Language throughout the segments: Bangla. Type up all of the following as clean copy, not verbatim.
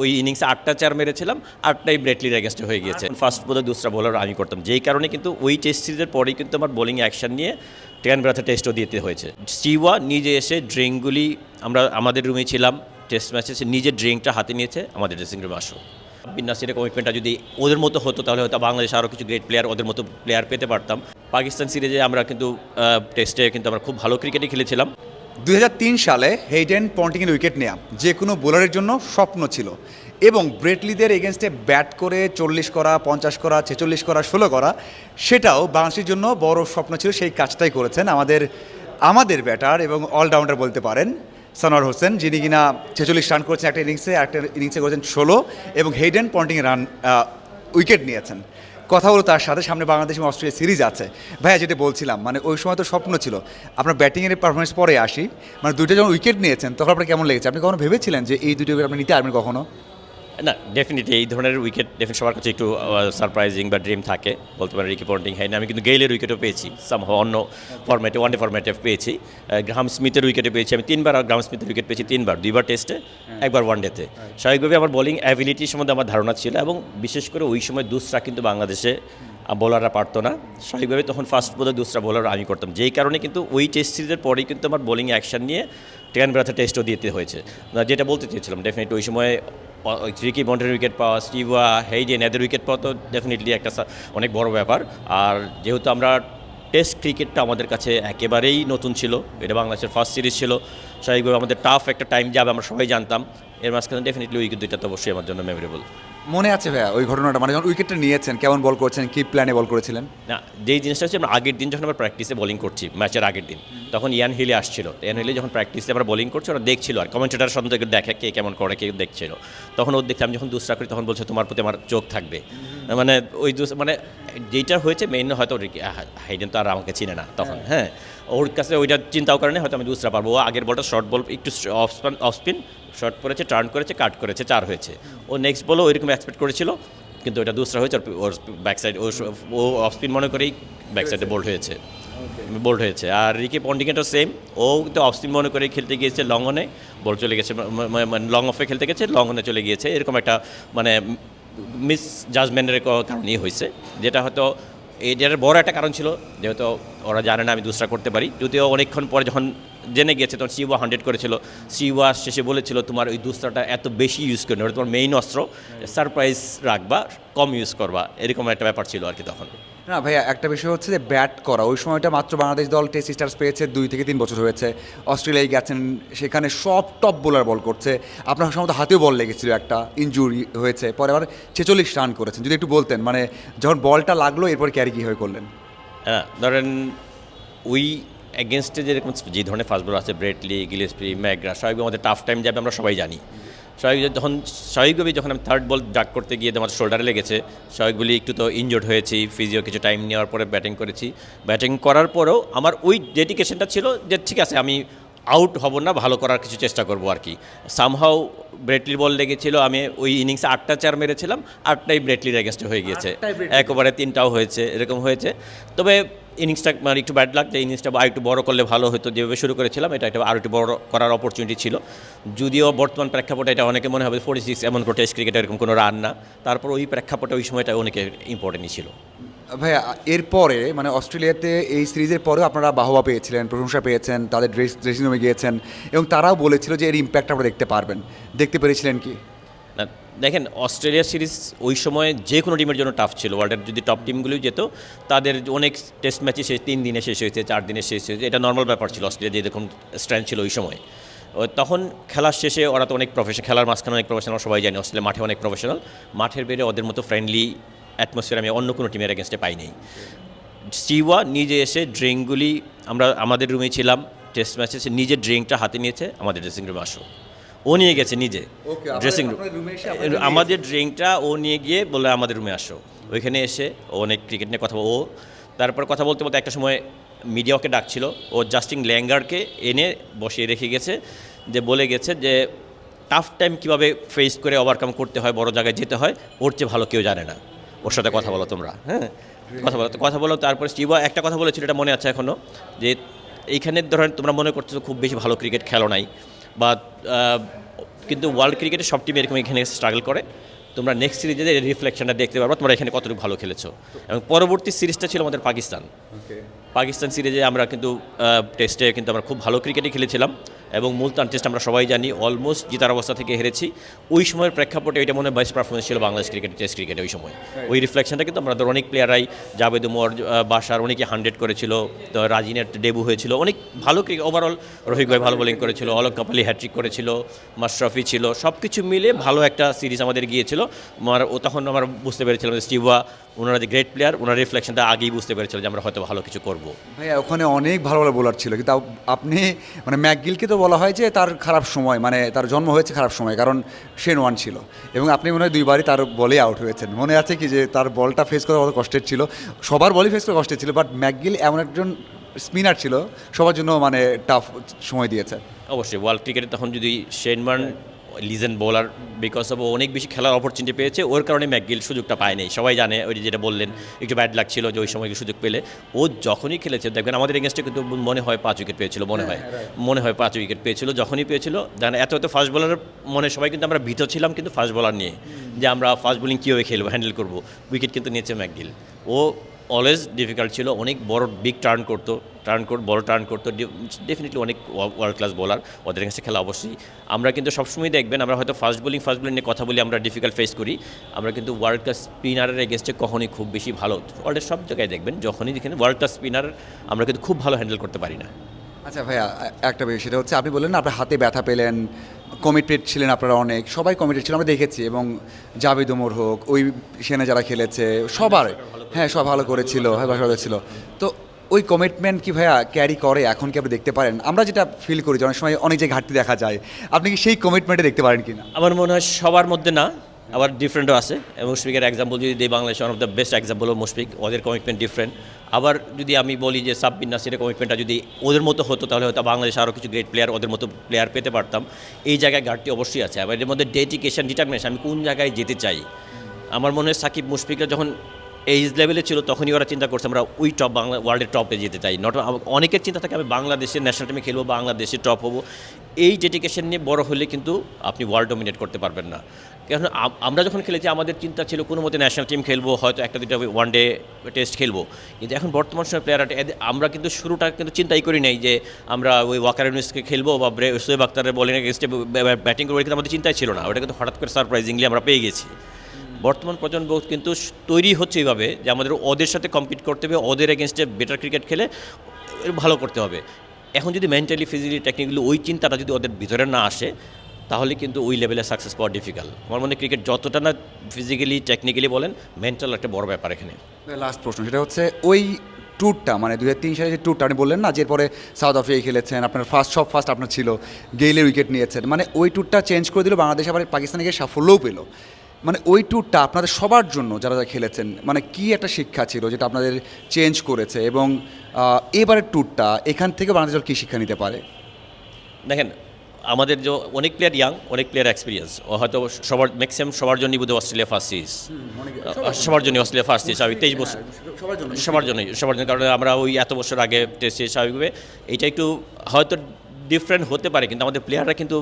ওই ইনিংসে 8টা চার মেরেছিলাম, 8টাই ব্রেটলির এগেনস্টে হয়ে গিয়েছে। ফার্স্ট বোলার দুসরা বোলার আমি করতাম, যেই কারণে কিন্তু ওই টেস্ট সিরিজের পরেই কিন্তু আমার বোলিং অ্যাকশন নিয়ে ক্যানবেরাতে টেস্টও দিতে হয়েছে। স্টিওয়া নিজে এসে ড্রিঙ্কগুলি, আমরা আমাদের রুমে ছিলাম, টেস্ট ম্যাচে সে নিজের ড্রিঙ্কটা হাতে নিয়েছে, আমাদের ড্রেসিং রুমে আসো। বিন্যাসের কমিটমেন্টটা যদি ওদের মতো হতো তাহলে হয়তো বাংলাদেশে আরও কিছু গ্রেট প্লেয়ার, ওদের মতো প্লেয়ার পেতে পারতাম। পাকিস্তান সিরিজে আমরা কিন্তু টেস্টে কিন্তু আমরা খুব ভালো ক্রিকেটই খেলেছিলাম। 2003 সালে হেইডেন পন্টিংয়ের উইকেট নেওয়া যে কোনো বোলারের জন্য স্বপ্ন ছিল, এবং ব্রেটলিদের এগেনস্টে ব্যাট করে 40 করা, 50 করা, 46 করা, 16 করা, সেটাও বাংলাদেশের জন্য বড় স্বপ্ন ছিল। সেই কাজটাই করেছেন আমাদের ব্যাটার এবং অলরাউন্ডার বলতে পারেন সানোয়ার হোসেন, যিনি কিনা 46 রান করেছেন একটা ইনিংসে করেছেন 16, এবং হেইডেন পন্টিংয়ের উইকেট নিয়েছেন। কথা হলো তার সাথে, সামনে বাংলাদেশ এবং অস্ট্রেলিয়া সিরিজ আছে। ভাইয়া যেটা বলছিলাম, মানে ওই সময় তো স্বপ্ন ছিল। আপনার ব্যাটিংয়ের পারফরমেন্স পরে আসি, মানে দুইটা যখন উইকেট নিয়েছেন তখন আপনার কেমন লেগেছে? আপনি কখনো ভেবেছিলেন যে এই দুটো উইকেট আপনি নিতে পারবেন কখনো? না, ডেফিনেটলি এই ধরনের উইকেট ডেফিনেট সবার কাছে একটু সারপ্রাইজিং বা ড্রিম থাকে, বলতে পারেন রিকি পন্টিং। হ্যাঁ, আমি কিন্তু গেইলের উইকেটও পেয়েছি, অন্য ফরম্যাটে, ওয়ানডে ফরম্যাটে পেয়েছি। গ্রাহাম স্মিথের উইকেটে পেয়েছি আমি 3বার, গ্রাহাম স্মিথের উইকেট পেয়েছি 3বার, 2বার টেস্টে, একবার ওয়ানডেতে। স্বাভাবিকভাবে আমার বোলিং অ্যাবিলিটি সম্বন্ধে আমার ধারণা ছিল, এবং বিশেষ করে ওই সময় দুসরা কিন্তু বাংলাদেশে বোলাররা পারতো না। স্বাভাবিকভাবে তখন ফার্স্ট বোলার দুসরা বোলার আমি করতাম, যেই কারণে কিন্তু ওই টেস্ট সিরিজের পরেই কিন্তু আমার বোলিং অ্যাকশন নিয়ে ক্যানবেরাতে টেস্টও দিতে হয়েছে। যেটা বলতে চেয়েছিলাম, ডেফিনেটলি ওই সময় রিকি পন্টিংয়ের উইকেট পাওয়া, স্টিওয়া, হেইডেন এদের উইকেট পাওয়া তো ডেফিনেটলি একটা অনেক বড় ব্যাপার। আর যেহেতু আমরা টেস্ট ক্রিকেটটা আমাদের কাছে একেবারেই নতুন ছিল, এটা বাংলাদেশের ফার্স্ট সিরিজ ছিল, স্বাভাবিকভাবে আমাদের টাফ একটা টাইম যাবে আমরা সবাই জানতাম। এর মাঝখানে ডেফিনেটলি উইকেট দুইটা তো অবশ্যই আমার জন্য মেমোরেবল। মনে আছে ভাইয়া ওই ঘটনাটা, মানে যখন উইকেটটা নিয়েছেন কেমন বল করেছেন, কি প্ল্যানে বল করেছিলেন? না, যেই জিনিসটা হচ্ছে, আমরা আগের দিন যখন আমরা প্র্যাকটিসে বোলিং করছি, ম্যাচের আগের দিন, তখন ইয়ান হিলে আসছিল। ইয়ান হিলে যখন প্র্যাকটিসে আমরা বোলিং করছি, ওরা দেখছিল, আর কমেন্টেটার সন্দেহ দেখে কে কেমন করে, কে দেখছিল। তখন ও দেখতে, আমি যখন দুসরা করি তখন বলছে তোমার প্রতি আমার চোখ থাকবে। মানে ওই মানে যেটা হয়েছে মেইন, হয়তো হাইডেন তো আর আমাকে চিনে না তখন, হ্যাঁ, ওর কাছে ওইটা চিন্তাও কারণে হয়তো আমি দুসরা পারবো। ও আগের বলটা শর্ট বল একটু অফ স্পিন শর্ট করেছে, টার্ন করেছে, কাট করেছে, 4 হয়েছে। ও নেক্সট বলও ওইরকম এক্সপেক্ট করেছিল, কিন্তু ওটা দুসরা হয়েছে। ওর ব্যাক সাইড ও অফ স্পিন মনে করেই ব্যাক সাইডে বোল্ড হয়েছে। আর রিকি পন্টিংয়েরও সেম, ও কিন্তু অফ স্পিন মনে করে খেলতে গিয়েছে, লং অনে বল চলে গেছে, মানে লং অফে খেলতে গেছে, লং অনে চলে গিয়েছে। এরকম একটা মানে মিস জাজমেন্টের কারণেই হয়েছে, যেটা হয়তো এটার বড় একটা কারণ ছিল, যেহেতু ওরা জানে না আমি দুসরা করতে পারি। যদিও অনেকক্ষণ পরে যখন জেনে গিয়েছে, তখন সিওয়া 100 করেছিল। সিওয়া শেষে বলেছিল তোমার ওই দুসরাটা এত বেশি ইউজ করে ওটা তোমার মেইন অস্ত্র, সারপ্রাইজ রাখবা, কম ইউজ করবা, এরকম একটা ব্যাপার ছিল আর কি তখন। না ভাইয়া, একটা বিষয় হচ্ছে যে ব্যাট করা, ওই সময়টা মাত্র বাংলাদেশ দল টেস্ট স্টার্স পেয়েছে 2 থেকে 3 বছর হয়েছে। অস্ট্রেলিয়ায় গেছেন, সেখানে সব টপ বোলার বল করছে। আপনার সম্ভবত হাতেও বল লেগেছিল, একটা ইনজুরি হয়েছে, পরে আবার 46 রান করেছেন। যদি একটু বলতেন, মানে যখন বলটা লাগলো এরপর ক্যারি কীভাবে করলেন? হ্যাঁ, ধরেন ওই এগেনস্টে যেরকম যে ধরনের ফাস্ট বোলার আছে, ব্রেটলি, গিলেস্পি, ম্যাকগ্রা, স্বাভাবিকভাবে আমাদের টাফ টাইম যাবে আমরা সবাই জানি। স্বাভাবিকভাবেই যখন আমি থার্ড বল ডাক করতে গিয়ে আমার শোল্ডারে লেগেছে, স্বাভাবিকভাবে একটু তো ইনজোর্ড হয়েছি, ফিজিও কিছু টাইম নেওয়ার পরে ব্যাটিং করেছি। ব্যাটিং করার পরেও আমার ওই ডেডিকেশনটা ছিল যে ঠিক আছে, আমি আউট হব না, ভালো করার কিছু চেষ্টা করবো আর কি। সামহাও ব্রেটলির বল লেগেছিল, আমি ওই ইনিংসে 8টা চার মেরেছিলাম, 8টাই ব্রেটলির এগেনস্টে হয়ে গিয়েছে, একেবারে 3টাও হয়েছে, এরকম হয়েছে। তবে ইনিংসটা মানে একটু ব্যাড লাগ, যে ইনিংসটা আর একটু বড় করলে ভালো হতো। যেভাবে শুরু করেছিলাম এটা আর একটু বড় করার অপরচুনিটি ছিল। যদিও বর্তমান প্রেক্ষাপটে এটা অনেকে মনে হবে 46 এমন কোনো টেস্ট ক্রিকেটে এরকম কোনো রান না, তারপর ওই প্রেক্ষাপটে ওই সময়টা অনেকে ইম্পর্টেন্টই ছিল। ভাইয়া এরপরে মানে অস্ট্রেলিয়াতে এই সিরিজের পরেও আপনারা বাহবা পেয়েছিলেন, প্রশংসা পেয়েছেন, তাদের ড্রেসিং রুমে গিয়েছেন, এবং তারাও বলেছিল যে এর ইম্প্যাক্ট আপনারা দেখতে পারবেন। দেখতে পেরেছিলেন কি? না, দেখেন, অস্ট্রেলিয়া সিরিজ ওই সময় যে কোনো টিমের জন্য টাফ ছিল। ওয়ার্ল্ডের যদি টপ টিমগুলোই যেত, তাদের অনেক টেস্ট ম্যাচই 3 দিনে শেষ হয়েছে, 4 দিনে শেষ হয়েছে, এটা নর্মাল ব্যাপার ছিল। অস্ট্রেলিয়া যে দেখুন স্ট্রেন্থ ছিল ওই সময়, তখন খেলার শেষে ওরা তো অনেক খেলার মাঝখানে অনেক প্রফেশনাল, সবাই জানি অস্ট্রেলিয়া মাঠে অনেক প্রফেশনাল। মাঠের বাইরে ওদের মতো ফ্রেন্ডলি অ্যাটমসফিয়ার আমি অন্য কোনো টিমের এগেনস্টে পাই নাই। স্টিওয়া নিজে এসে ড্রিঙ্কগুলি, আমরা আমাদের রুমে ছিলাম, টেস্ট ম্যাচে সে নিজের ড্রিঙ্কটা হাতে নিয়েছে, আমাদের ড্রেসিং রুমে আসো। ও নিয়ে গেছে নিজে ড্রেসিং রুম, আমাদের ড্রিঙ্কটা ও নিয়ে গিয়ে বলে আমাদের রুমে আসো। ওইখানে এসে ও অনেক ক্রিকেট নিয়ে কথা ও তারপর কথা বলতে বলতে একটা সময় মিডিয়াকে ডাকছিল, ও জাস্টিন ল্যাঙ্গারকে এনে বসিয়ে রেখে গেছে, যে বলে গেছে যে টাফ টাইম কীভাবে ফেস করে ওভারকাম করতে হয়, বড় জায়গায় যেতে হয়, ওর চেয়ে ভালো কেউ জানে না, ওর সাথে কথা বলো তোমরা। হ্যাঁ, কথা বলো। তারপর স্টিভা একটা কথা বলেছিল, এটা মনে আছে এখনও, যে এইখানে ধরেন তোমরা মনে করছো খুব বেশি ভালো ক্রিকেট খেলো নাই, বা কিন্তু ওয়ার্ল্ড ক্রিকেটে সব টিম এরকম এখানে স্ট্রাগল করে। তোমরা নেক্সট সিরিজে যে রিফ্লেকশনটা দেখতে পারবা তোমরা এখানে কতটুকু ভালো খেলেছো। এবং পরবর্তী সিরিজটা ছিল আমাদের পাকিস্তান সিরিজে আমরা কিন্তু টেস্টে কিন্তু আমরা খুব ভালো ক্রিকেটই খেলেছিলাম এবং মুলতান টেস্ট আমরা সবাই জানি অলমোস্ট জিতার অবস্থা থেকে হেরেছি। ওই সময়ের প্রেক্ষাপটে এটা মনে হয় বেস্ট পারফরমেন্স ছিল বাংলাদেশ ক্রিকেট টেস্ট ক্রিকেটে ওই সময়। ওই রিফ্লেকশনটা কিন্তু আমাদের অনেক প্লেয়ারাই জাভেদ উমর, বাশার অনেকে 100 করেছিল, তো রাজিনের ডেবু হয়েছিল, অনেক ভালো ক্রিকেট ওভারঅল। রফিক ভাই ভালো বোলিং করেছিল, অলোক কাপালি হ্যাট্রিক করেছিল, মাশরাফি ছিল, সব কিছু মিলে ভালো একটা সিরিজ আমাদের গিয়েছিল। ও তখন আমরা বুঝতে পেরেছিলাম যে স্টিভা ওনারা যে গ্রেট প্লেয়ার, ওনার রিফ্লেকশনটা আগেই বুঝতে পেরেছিল যে আমরা হয়তো ভালো কিছু করবো। ভাইয়া ওখানে অনেক ভালো ভালো বোলার ছিল, কিন্তু আপনি মানে ম্যাকগিলকে তো বলা হয় যে তার খারাপ সময়, মানে তার জন্ম হয়েছে খারাপ সময়, কারণ সে নোয়ান ছিল এবং আপনি মনে হয় 2বারই তার বলে আউট হয়েছেন। মনে আছে কি যে তার বলটা ফেস করা কত কষ্টের ছিল? সবার বলই ফেস করা কষ্টের ছিল, বাট ম্যাকগিল এমন একজন স্পিনার ছিল সবার জন্য মানে টাফ সময় দিয়েছে। অবশ্যই ওয়ার্ল্ড ক্রিকেটে তখন যদি শেনমান লিজেন্ড বোলার, বিকজ অফ অনেক বেশি খেলার অপরচুনিটি পেয়েছে, ওর কারণে ম্যাকগিল সুযোগটা পায়নি। সবাই জানে ওই যেটা বললেন একটু ব্যাড লাক ছিল যে ওই সময় সুযোগ পেলে ও যখনই খেলেছে দেখবেন আমাদের এগেনস্টে কিন্তু মনে হয় 5 উইকেট পেয়েছিল, মনে হয় 5 উইকেট পেয়েছিল যখনই পেয়েছিল। দেখেন এত ফাস্ট বোলারের মনে সবাই কিন্তু আমরা ভীত ছিলাম কিন্তু ফাস্ট বোলার নিয়ে, যে আমরা ফাস্ট বোলিং কীভাবে খেলবো, হ্যান্ডেল করবো। উইকেট কিন্তু নিয়েছে ম্যাকগিল। ও অলওয়েজ ডিফিকাল্ট ছিল, অনেক বড় বিগ বড় টার্ন করতো, ডেফিনেটলি অনেক ওয়ার্ল্ড ক্লাস বোলার। ওদের কাছে খেলা অবশ্যই আমরা কিন্তু সবসময় দেখবেন আমরা হয়তো ফাস্ট বোলিং নিয়ে কথা বলি, আমরা ডিফিকাল্ট ফেস করি, আমরা কিন্তু ওয়ার্ল্ড ক্লাস স্পিনারের এগেনস্টে কখনই খুব বেশি ভালো, ওয়ার্ল্ডের সব জায়গায় দেখবেন যখনই দেখেন ওয়ার্ল্ড ক্লাস স্পিনার আমরা কিন্তু খুব ভালো হ্যান্ডেল করতে পারি না। আচ্ছা ভাইয়া, একটা বিষয় সেটা হচ্ছে আপনি বললেন না আপনার হাতে ব্যথা পেলেন, কমিটেড ছিলেন আপনারা, অনেক সবাই কমিটেড ছিল আমরা দেখেছি, এবং জাভেদ ওমর হোক, ওই সেনে যারা খেলেছে সবার, হ্যাঁ সব ভালো করেছিল, হ্যাঁ ভালো করেছিল। তো ওই কমিটমেন্ট কি ভাইয়া ক্যারি করে এখন কি আপনি দেখতে পারেন? আমরা যেটা ফিল করি যে অনেক সময় অনেক যে ঘাটতি দেখা যায়, আপনি কি সেই কমিটমেন্টে দেখতে পারেন কি না? আমার মনে হয় সবার মধ্যে না, আবার ডিফারেন্টও আছে। মুশফিকের এক্সাম্পল যদি দিই, Bangladesh one of the best example of Mushfiq, ওদের কমিটমেন্ট ডিফারেন্ট। আবার যদি আমি বলি যে সাব্বির নাসিরের কমিটমেন্টটা যদি ওদের মতো হতো তাহলে হয়তো বাংলাদেশ আরও কিছু গ্রেট প্লেয়ার ওদের মতো প্লেয়ার পেতে পারতাম। এই জায়গায় ঘাটতি অবশ্যই আছে। আবার এর মধ্যে ডেডিকেশন, ডিটারমিনেশন, আমি কোন জায়গায় যেতে চাই। আমার মনে হয় সাকিব মুশফিকরা যখন এইজ লেভেলে ছিল তখনই ওরা চিন্তা করছে আমরা ওই টপ বাংলা ওয়ার্ল্ডের টপে যেতে চাই। অনেকের চিন্তা থাকে আমি বাংলাদেশের ন্যাশনাল টিমে খেলবো, বাংলাদেশের টপ হবো। এই ডেডিকেশন নিয়ে বড় হলে কিন্তু আপনি ওয়ার্ল্ড ডমিনেট করতে পারবেন না। কারণ আমরা যখন খেলেছি আমাদের চিন্তা ছিল কোনো মতে ন্যাশনাল টিম খেলবো, হয়তো একটা দুটো ওয়ান ডে টেস্ট খেলবো। কিন্তু এখন বর্তমান সময় প্লেয়াররা আমরা কিন্তু শুরুটা কিন্তু চিন্তাই করি নাই যে আমরা ওই ওয়াকার ইউনুসকে খেলবো বা শোয়েব আখতারের বোলিং এগেনস্টে ব্যাটিং করবো, কিন্তু আমাদের চিন্তাই ছিল না। ওটা কিন্তু হঠাৎ করে সারপ্রাইজিংলি আমরা পেয়ে গেছি। বর্তমান প্রজন্ম কিন্তু তৈরি হচ্ছে এইভাবে যে আমাদের ওদের সাথে কম্পিট করতে হবে, ওদের এগেনস্টে বেটার ক্রিকেট খেলে ভালো করতে হবে। এখন যদি মেন্টালি ফিজিক্যালি টেকনিক্যালি ওই চিন্তাটা যদি ওদের ভিতরে না আসে তাহলে কিন্তু ওই লেভেলে সাকসেস পাওয়া ডিফিকাল্ট। আমার মনে হয় ক্রিকেট যতটা না ফিজিক্যালি টেকনিক্যালি বলেন, মেন্টাল একটা বড় ব্যাপার এখানে। লাস্ট প্রশ্ন সেটা হচ্ছে ওই ট্যুরটা, মানে 2003 সালে যে ট্যুরটা আপনি বললেন না, যে এরপরে সাউথ আফ্রিকায় খেলেছেন, আপনার ফার্স্ট আপনার ছিল, গেইলের উইকেট নিয়েছেন, মানে ওই ট্যুরটা চেঞ্জ করে দিল, বাংলাদেশ আবার পাকিস্তানে গিয়ে সাফল্যও পেল। মানে ওই ট্যুরটা আপনাদের সবার জন্য যারা যারা খেলেছেন মানে কি একটা শিক্ষা ছিল যেটা আপনাদের চেঞ্জ করেছে, এবং এবারের ট্যুরটা এখান থেকে বাংলাদেশ দল কী শিক্ষা নিতে পারে? দেখেন আমাদের যে অনেক প্লেয়ার ইয়াং, অনেক প্লেয়ার এক্সপিরিয়েন্স, ও হয়তো সবার ম্যাক্সিমাম সবার জন্যই বোধহয় অস্ট্রেলিয়া ফার্স্ট সিরিজ, সবার জন্য অস্ট্রেলিয়া ফার্স্ট সিরিজ। আমি 23 বছর সবার জন্য, কারণ আমরা ওই এত বছর আগে টেস্ট সিরিজ স্বাভাবিকভাবে এইটা একটু হয়তো ডিফারেন্ট হতে পারে, কিন্তু আমাদের প্লেয়াররা কিন্তু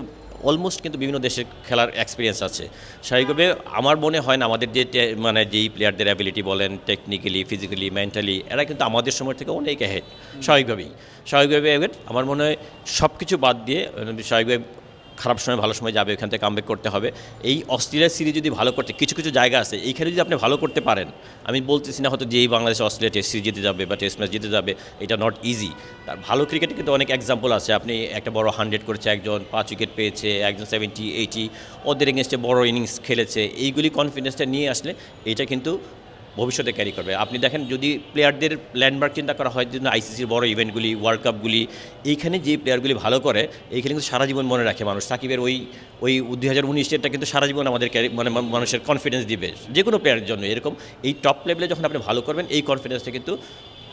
অলমোস্ট কিন্তু বিভিন্ন দেশের খেলার এক্সপিরিয়েন্স আছে। স্বাভাবিকভাবে আমার মনে হয় না আমাদের যে মানে যেই প্লেয়ারদের অ্যাবিলিটি বলেন টেকনিক্যালি, ফিজিক্যালি, মেন্টালি, এরা কিন্তু আমাদের সময় থেকে অনেক অ্যাহেড। স্বাভাবিকভাবে আমার মনে হয় সব কিছু বাদ দিয়ে স্বাভাবিকভাবে খারাপ সময় ভালো সময় যাবে, ওখান থেকে কামব্যাক করতে হবে। এই অস্ট্রেলিয়া সিরিজ যদি ভালো করতে কিছু কিছু জায়গা আছে, এইখানে যদি আপনি ভালো করতে পারেন, আমি বলতেছি না হয়তো যেই বাংলাদেশ অস্ট্রেলিয়া টেস্ট সিরিজ জিতে যাবে বা টেস্ট ম্যাচ জিতে যাবে, এটা নট ইজি। তার ভালো ক্রিকেটে কিন্তু অনেক এক্সাম্পল আছে। আপনি একটা বড় 100 করেছে, একজন 5 উইকেট পেয়েছে, একজন 70, 80, ওদের এগেনস্টে বড় ইনিংস খেলেছে। এইগুলি কনফিডেন্সটা নিয়ে আসলে এইটা কিন্তু ভবিষ্যতে ক্যারি করবে। আপনি দেখেন যদি প্লেয়ারদের ল্যান্ডমার্ক চিন্তা করা হয়, যদি আইসিসির বড় ইভেন্টগুলি, ওয়ার্ল্ড কাপগুলি, এইখানে যে প্লেয়ারগুলি ভালো করে এইখানে কিন্তু সারা জীবন মনে রাখে মানুষ। সাকিবের ওই 2019-এরটা কিন্তু সারা জীবন আমাদের মানে মানুষের কনফিডেন্স দিবে যে কোনো প্লেয়ারের জন্য। এরকম এই টপ লেভেলে যখন আপনি ভালো করবেন, এই কনফিডেন্সটা কিন্তু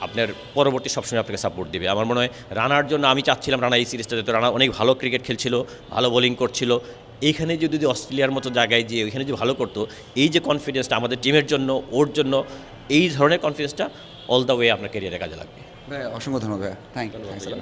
আপনার পরবর্তী সবসময় আপনাকে সাপোর্ট দেবে। আমার মনে হয় রানার জন্য আমি চাচ্ছিলাম রানা এই সিরিজটা যেতে, রানা অনেক ভালো ক্রিকেট খেলছিল, ভালো বোলিং করছিল। এইখানে যদি অস্ট্রেলিয়ার মতো জায়গায় যে ওইখানে যদি ভালো করতো, এই যে কনফিডেন্সটা আমাদের টিমের জন্য, ওর জন্য, এই ধরনের কনফিডেন্সটা অল দ্য ওয়ে আপনার ক্যারিয়ারে কাজে লাগবে। অসংখ্য ধন্যবাদ, থ্যাংক ইউ।